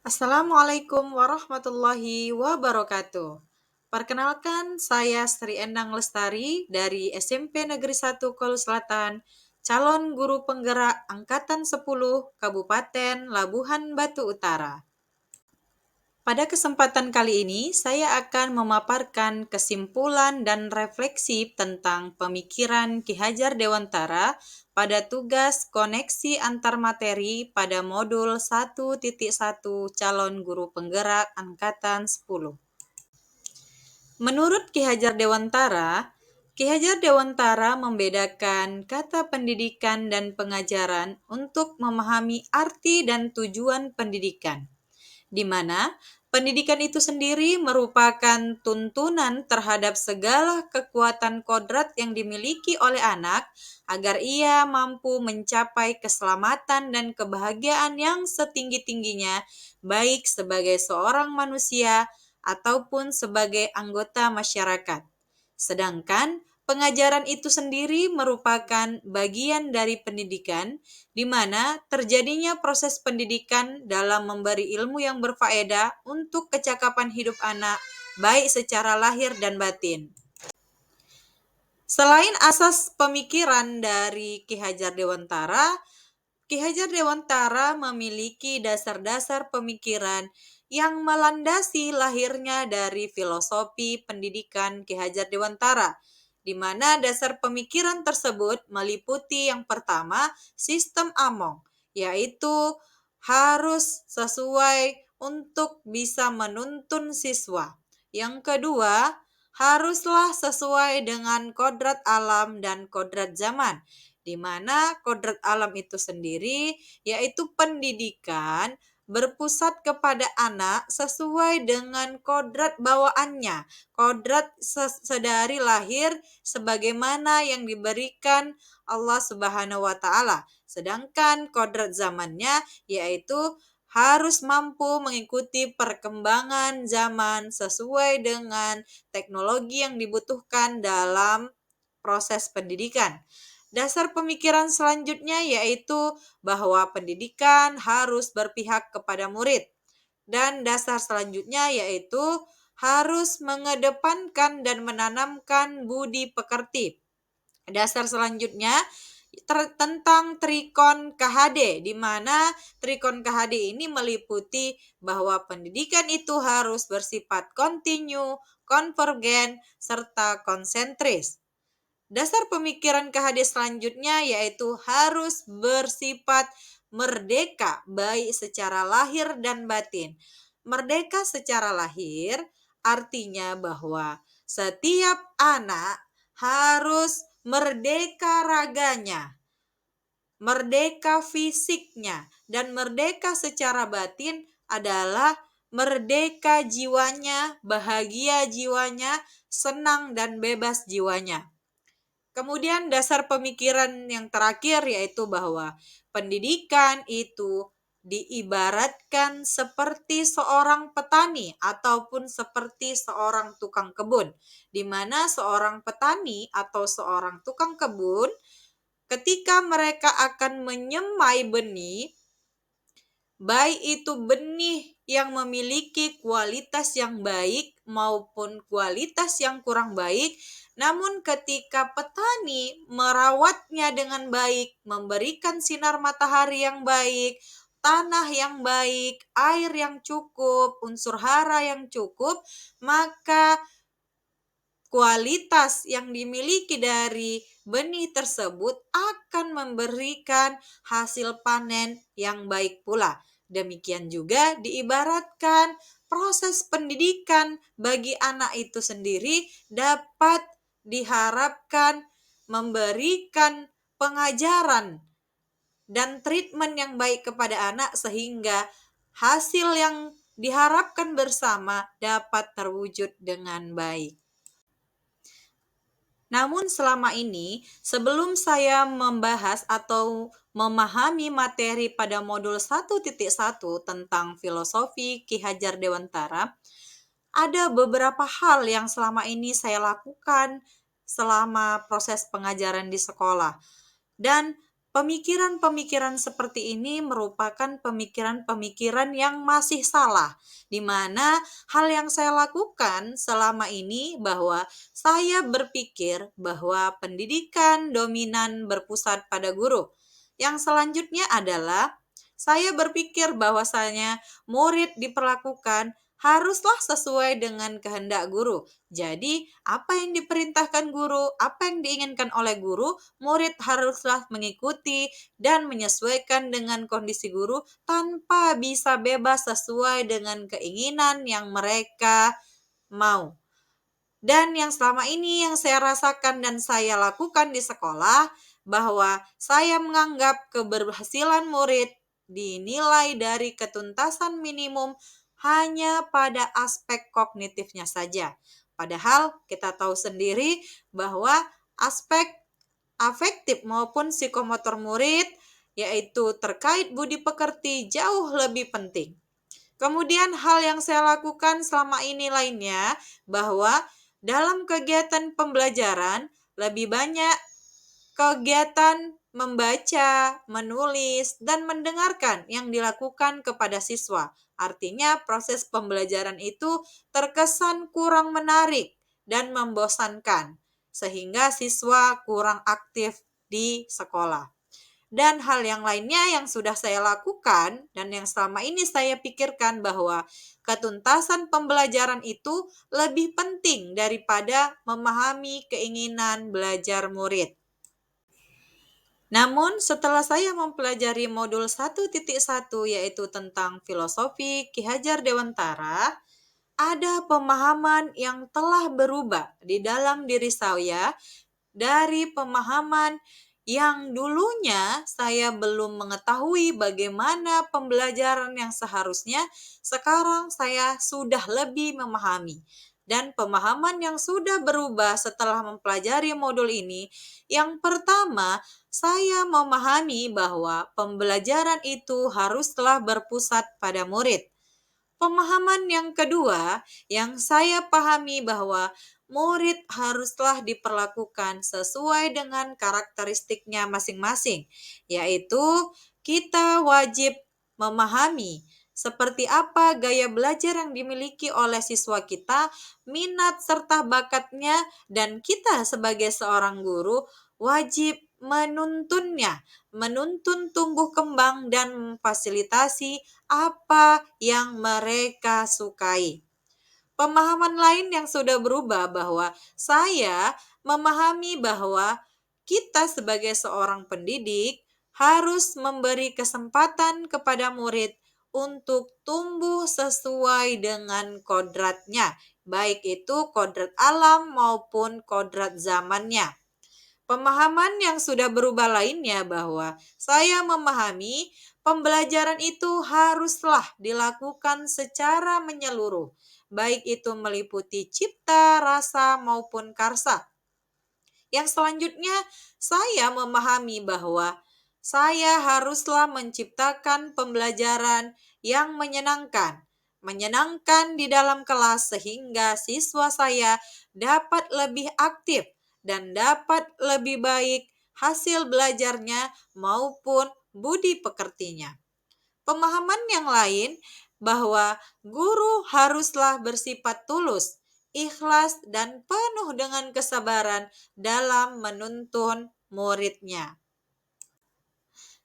Assalamualaikum warahmatullahi wabarakatuh. Perkenalkan, saya Sri Endang Lestari dari SMP Negeri 1 Kolu Selatan, calon guru penggerak Angkatan 10 Kabupaten Labuhan Batu Utara. Pada kesempatan kali ini, saya akan memaparkan kesimpulan dan refleksi tentang pemikiran Ki Hajar Dewantara pada tugas koneksi antar materi pada modul 1.1 calon guru penggerak angkatan 10. Menurut Ki Hajar Dewantara membedakan kata pendidikan dan pengajaran untuk memahami arti dan tujuan pendidikan, di mana pendidikan itu sendiri merupakan tuntunan terhadap segala kekuatan kodrat yang dimiliki oleh anak agar ia mampu mencapai keselamatan dan kebahagiaan yang setinggi-tingginya, baik sebagai seorang manusia ataupun sebagai anggota masyarakat. Sedangkan pengajaran itu sendiri merupakan bagian dari pendidikan, di mana terjadinya proses pendidikan dalam memberi ilmu yang berfaedah untuk kecakapan hidup anak, baik secara lahir dan batin. Selain asas pemikiran dari Ki Hajar Dewantara, Ki Hajar Dewantara memiliki dasar-dasar pemikiran yang melandasi lahirnya dari filosofi pendidikan Ki Hajar Dewantara, di mana dasar pemikiran tersebut meliputi yang pertama, sistem Among, yaitu harus sesuai untuk bisa menuntun siswa. Yang kedua, haruslah sesuai dengan kodrat alam dan kodrat zaman, di mana kodrat alam itu sendiri yaitu pendidikan berpusat kepada anak sesuai dengan kodrat bawaannya, kodrat sedari lahir sebagaimana yang diberikan Allah Subhanahu wa taala. Sedangkan kodrat zamannya yaitu harus mampu mengikuti perkembangan zaman sesuai dengan teknologi yang dibutuhkan dalam proses pendidikan. Dasar pemikiran selanjutnya yaitu bahwa pendidikan harus berpihak kepada murid. Dan dasar selanjutnya yaitu harus mengedepankan dan menanamkan budi pekerti. Dasar selanjutnya tentang Trikon KHD, di mana Trikon KHD ini meliputi bahwa pendidikan itu harus bersifat kontinu, konvergen, serta konsentris. Dasar pemikiran KHD selanjutnya yaitu harus bersifat merdeka, baik secara lahir dan batin. Merdeka secara lahir artinya bahwa setiap anak harus merdeka raganya, merdeka fisiknya, dan merdeka secara batin adalah merdeka jiwanya, bahagia jiwanya, senang dan bebas jiwanya. Kemudian dasar pemikiran yang terakhir yaitu bahwa pendidikan itu diibaratkan seperti seorang petani ataupun seperti seorang tukang kebun, di mana seorang petani atau seorang tukang kebun ketika mereka akan menyemai benih, baik itu benih yang memiliki kualitas yang baik maupun kualitas yang kurang baik, namun ketika petani merawatnya dengan baik, memberikan sinar matahari yang baik, tanah yang baik, air yang cukup, unsur hara yang cukup, maka kualitas yang dimiliki dari benih tersebut akan memberikan hasil panen yang baik pula. Demikian juga diibaratkan proses pendidikan bagi anak itu sendiri dapat diharapkan memberikan pengajaran dan treatment yang baik kepada anak sehingga hasil yang diharapkan bersama dapat terwujud dengan baik. Namun selama ini, sebelum saya membahas atau memahami materi pada modul 1.1 tentang filosofi Ki Hajar Dewantara, ada beberapa hal yang selama ini saya lakukan selama proses pengajaran di sekolah. Dan Pemikiran-pemikiran seperti ini merupakan pemikiran-pemikiran yang masih salah, di mana hal yang saya lakukan selama ini bahwa saya berpikir bahwa pendidikan dominan berpusat pada guru. Yang selanjutnya adalah saya berpikir bahwasanya murid diperlakukan haruslah sesuai dengan kehendak guru. Jadi, apa yang diperintahkan guru, apa yang diinginkan oleh guru, murid haruslah mengikuti dan menyesuaikan dengan kondisi guru tanpa bisa bebas sesuai dengan keinginan yang mereka mau. Dan yang selama ini yang saya rasakan dan saya lakukan di sekolah, bahwa saya menganggap keberhasilan murid dinilai dari ketuntasan minimum hanya pada aspek kognitifnya saja. Padahal kita tahu sendiri bahwa aspek afektif maupun psikomotor murid, yaitu terkait budi pekerti, jauh lebih penting. Kemudian hal yang saya lakukan selama ini lainnya, bahwa dalam kegiatan pembelajaran lebih banyak kegiatan membaca, menulis, dan mendengarkan yang dilakukan kepada siswa. Artinya proses pembelajaran itu terkesan kurang menarik dan membosankan, sehingga siswa kurang aktif di sekolah. Dan hal yang lainnya yang sudah saya lakukan dan yang selama ini saya pikirkan bahwa ketuntasan pembelajaran itu lebih penting daripada memahami keinginan belajar murid. Namun setelah saya mempelajari modul 1.1 yaitu tentang filosofi Ki Hajar Dewantara, ada pemahaman yang telah berubah di dalam diri saya dari pemahaman yang dulunya saya belum mengetahui bagaimana pembelajaran yang seharusnya, sekarang saya sudah lebih memahami. Dan pemahaman yang sudah berubah setelah mempelajari modul ini, yang pertama, saya memahami bahwa pembelajaran itu haruslah berpusat pada murid. Pemahaman yang kedua, yang saya pahami bahwa murid haruslah diperlakukan sesuai dengan karakteristiknya masing-masing, yaitu kita wajib memahami seperti apa gaya belajar yang dimiliki oleh siswa kita, minat serta bakatnya, dan kita sebagai seorang guru wajib menuntunnya, menuntun tumbuh kembang dan memfasilitasi apa yang mereka sukai. Pemahaman lain yang sudah berubah bahwa saya memahami bahwa kita sebagai seorang pendidik harus memberi kesempatan kepada murid untuk tumbuh sesuai dengan kodratnya, baik itu kodrat alam maupun kodrat zamannya. Pemahaman yang sudah berubah lainnya bahwa saya memahami pembelajaran itu haruslah dilakukan secara menyeluruh, baik itu meliputi cipta, rasa, maupun karsa. Yang selanjutnya, saya memahami bahwa saya haruslah menciptakan pembelajaran yang menyenangkan di dalam kelas sehingga siswa saya dapat lebih aktif dan dapat lebih baik hasil belajarnya maupun budi pekertinya. Pemahaman yang lain bahwa guru haruslah bersifat tulus, ikhlas, dan penuh dengan kesabaran dalam menuntun muridnya.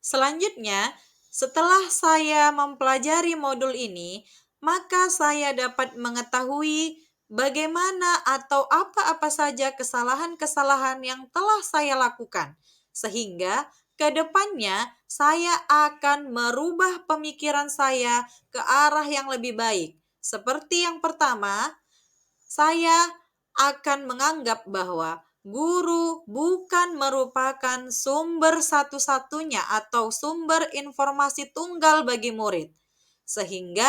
Selanjutnya, setelah saya mempelajari modul ini, maka saya dapat mengetahui bagaimana atau apa-apa saja kesalahan-kesalahan yang telah saya lakukan, sehingga ke depannya saya akan merubah pemikiran saya ke arah yang lebih baik. Seperti yang pertama, saya akan menganggap bahwa guru bukan merupakan sumber satu-satunya atau sumber informasi tunggal bagi murid. Sehingga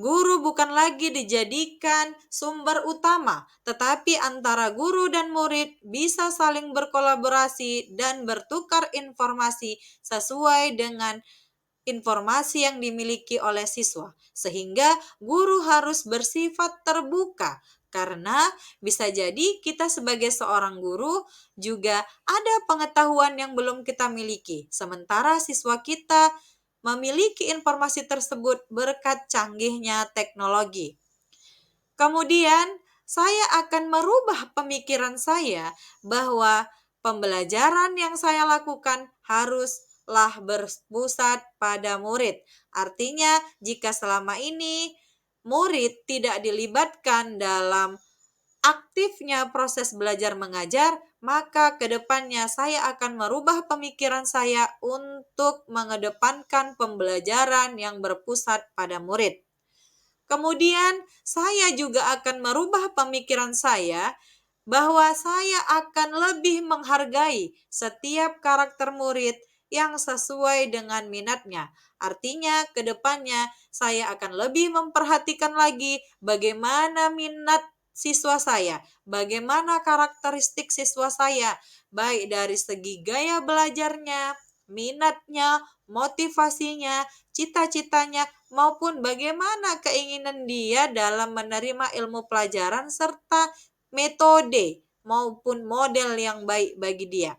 guru bukan lagi dijadikan sumber utama, tetapi antara guru dan murid bisa saling berkolaborasi dan bertukar informasi sesuai dengan informasi yang dimiliki oleh siswa, sehingga guru harus bersifat terbuka, Karena bisa jadi kita sebagai seorang guru juga ada pengetahuan yang belum kita miliki, sementara siswa kita memiliki informasi tersebut berkat canggihnya teknologi. Kemudian, saya akan merubah pemikiran saya bahwa pembelajaran yang saya lakukan haruslah berpusat pada murid. Artinya, jika selama ini murid tidak dilibatkan dalam aktifnya proses belajar mengajar, maka ke depannya saya akan merubah pemikiran saya untuk mengedepankan pembelajaran yang berpusat pada murid. Kemudian saya juga akan merubah pemikiran saya bahwa saya akan lebih menghargai setiap karakter murid yang sesuai dengan minatnya. Artinya ke depannya saya akan lebih memperhatikan lagi bagaimana minat siswa saya, bagaimana karakteristik siswa saya, baik dari segi gaya belajarnya, minatnya, motivasinya, cita-citanya, maupun bagaimana keinginan dia dalam menerima ilmu pelajaran serta metode maupun model yang baik bagi dia.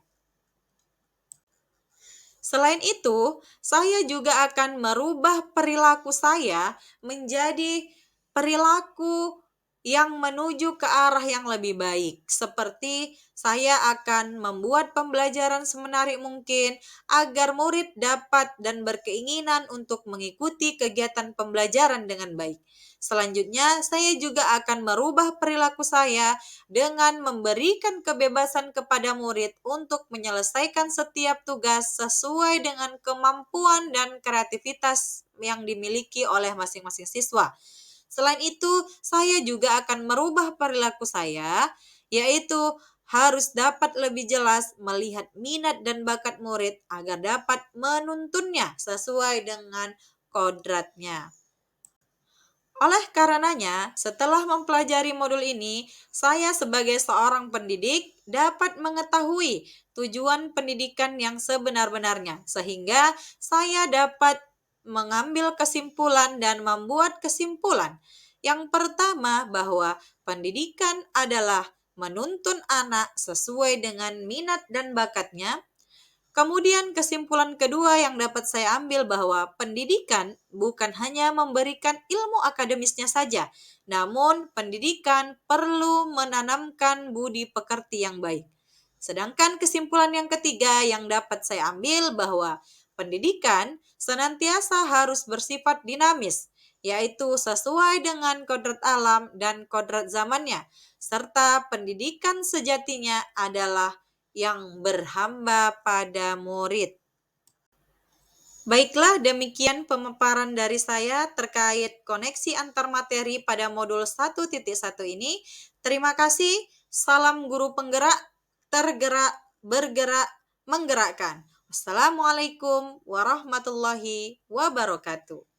Selain itu, saya juga akan merubah perilaku saya menjadi perilaku yang menuju ke arah yang lebih baik. Seperti saya akan membuat pembelajaran semenarik mungkin agar murid dapat dan berkeinginan untuk mengikuti kegiatan pembelajaran dengan baik. Selanjutnya, saya juga akan merubah perilaku saya dengan memberikan kebebasan kepada murid untuk menyelesaikan setiap tugas sesuai dengan kemampuan dan kreativitas yang dimiliki oleh masing-masing siswa. Selain itu, saya juga akan merubah perilaku saya, yaitu harus dapat lebih jelas melihat minat dan bakat murid agar dapat menuntunnya sesuai dengan kodratnya. Oleh karenanya, setelah mempelajari modul ini, saya sebagai seorang pendidik dapat mengetahui tujuan pendidikan yang sebenar-benarnya, sehingga saya dapat mengambil kesimpulan dan membuat kesimpulan. Yang pertama, bahwa pendidikan adalah menuntun anak sesuai dengan minat dan bakatnya. Kemudian kesimpulan kedua yang dapat saya ambil bahwa pendidikan bukan hanya memberikan ilmu akademisnya saja, namun pendidikan perlu menanamkan budi pekerti yang baik. Sedangkan kesimpulan yang ketiga yang dapat saya ambil bahwa pendidikan senantiasa harus bersifat dinamis, yaitu sesuai dengan kodrat alam dan kodrat zamannya, serta pendidikan sejatinya adalah yang berhamba pada murid. Baiklah, demikian pemaparan dari saya terkait koneksi antar materi pada modul 1.1 ini. Terima kasih. Salam guru penggerak, tergerak, bergerak, menggerakkan. Wassalamualaikum warahmatullahi wabarakatuh.